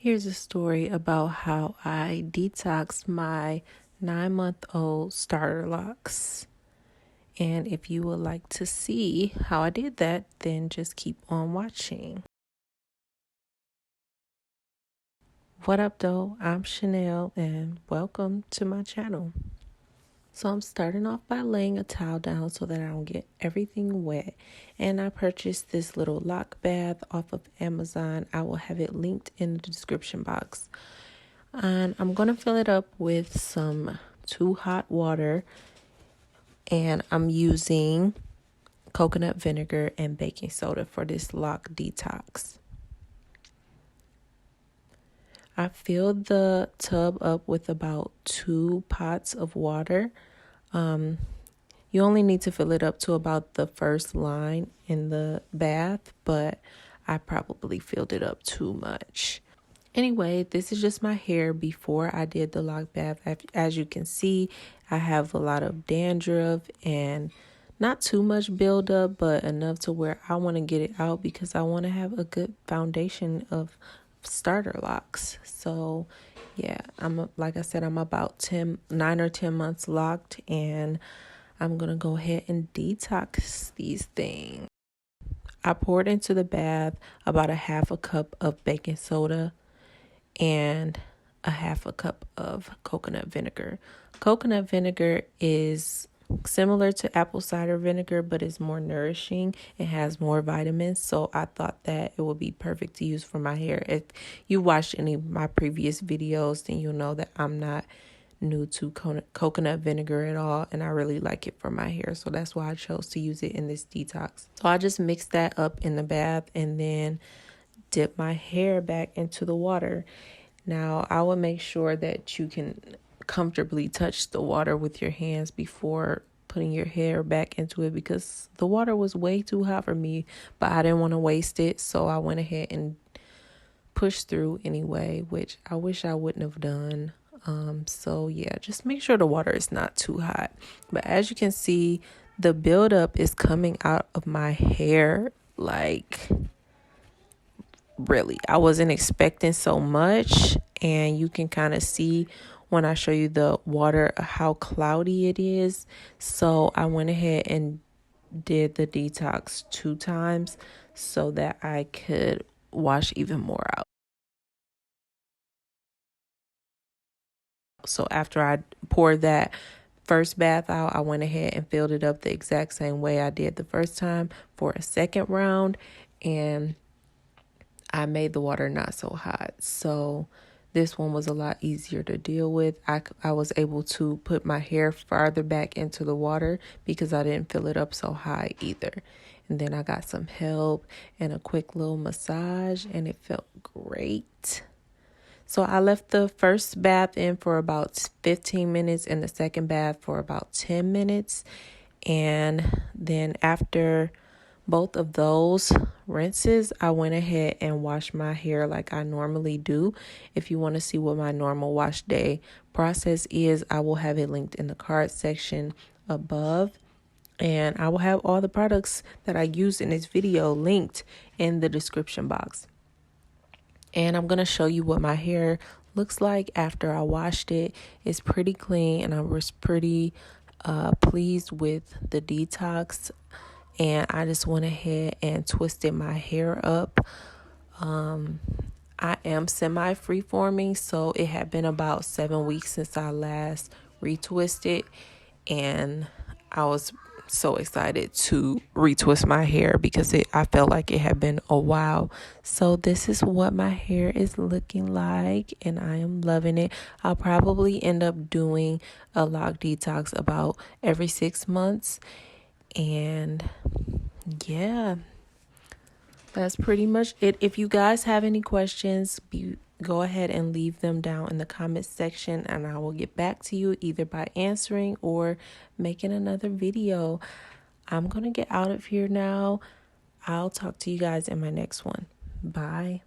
Here's a story about how I detoxed my 9-month-old starter locks. And if you would like to see how I did that, then just keep on watching. What up, though? I'm Chanel, and welcome to my channel. So I'm starting off by laying a towel down so that I don't get everything wet. And I purchased this little lock bath off of Amazon. I will have it linked in the description box. And I'm going to fill it up with some too hot water. And I'm using coconut vinegar and baking soda for this Loc Detox. I filled the tub up with about 2 pots of water. You only need to fill it up to about the first line in the bath, but I probably filled it up too much. Anyway, this is just my hair before I did the lock bath. As you can see, I have a lot of dandruff and not too much buildup, but enough to where I want to get it out because I want to have a good foundation of starter locks. So yeah, like I said, I'm about 9 or 10 months locked, and I'm going to go ahead and detox these things. I poured into the bath about a 1/2 cup of baking soda and a 1/2 cup of coconut vinegar. Coconut vinegar is similar to apple cider vinegar, but it's more nourishing. It has more vitamins, so I thought that it would be perfect to use for my hair. If you watched any of my previous videos, then you'll know that I'm not new to coconut vinegar at all, and I really like it for my hair, so that's why I chose to use it in this detox. So I just mixed that up in the bath and then dip my hair back into the water. Now I will make sure that you can comfortably touch the water with your hands before putting your hair back into it, because the water was way too hot for me, but I didn't want to waste it, so I went ahead and pushed through anyway, which I wish I wouldn't have done. So yeah, just make sure the water is not too hot. But as you can see, the buildup is coming out of my hair. Like, really, I wasn't expecting so much, and you can kind of see when I show you the water how cloudy it is. So I went ahead and did the detox 2 times so that I could wash even more out. So after I poured that first bath out, I went ahead and filled it up the exact same way I did the first time for a second round, and I made the water not so hot. So this one was a lot easier to deal with. I was able to put my hair farther back into the water because I didn't fill it up so high either. And then I got some help and a quick little massage, and it felt great. So I left the first bath in for about 15 minutes and the second bath for about 10 minutes. And then after both of those rinses, I went ahead and washed my hair like I normally do. If you want to see what my normal wash day process is, I will have it linked in the card section above. And I will have all the products that I used in this video linked in the description box. And I'm going to show you what my hair looks like after I washed it. It's pretty clean, and I was pretty pleased with the detox. And I just went ahead and twisted my hair up. I am semi-free-forming, so it had been about 7 weeks since I last retwisted. And I was so excited to retwist my hair because I felt like it had been a while. So this is what my hair is looking like, and I am loving it. I'll probably end up doing a lock detox about every 6 months. And yeah, that's pretty much it. If you guys have any questions, go ahead and leave them down in the comments section, and I will get back to you either by answering or making another video. I'm going to get out of here now. I'll talk to you guys in my next one. Bye.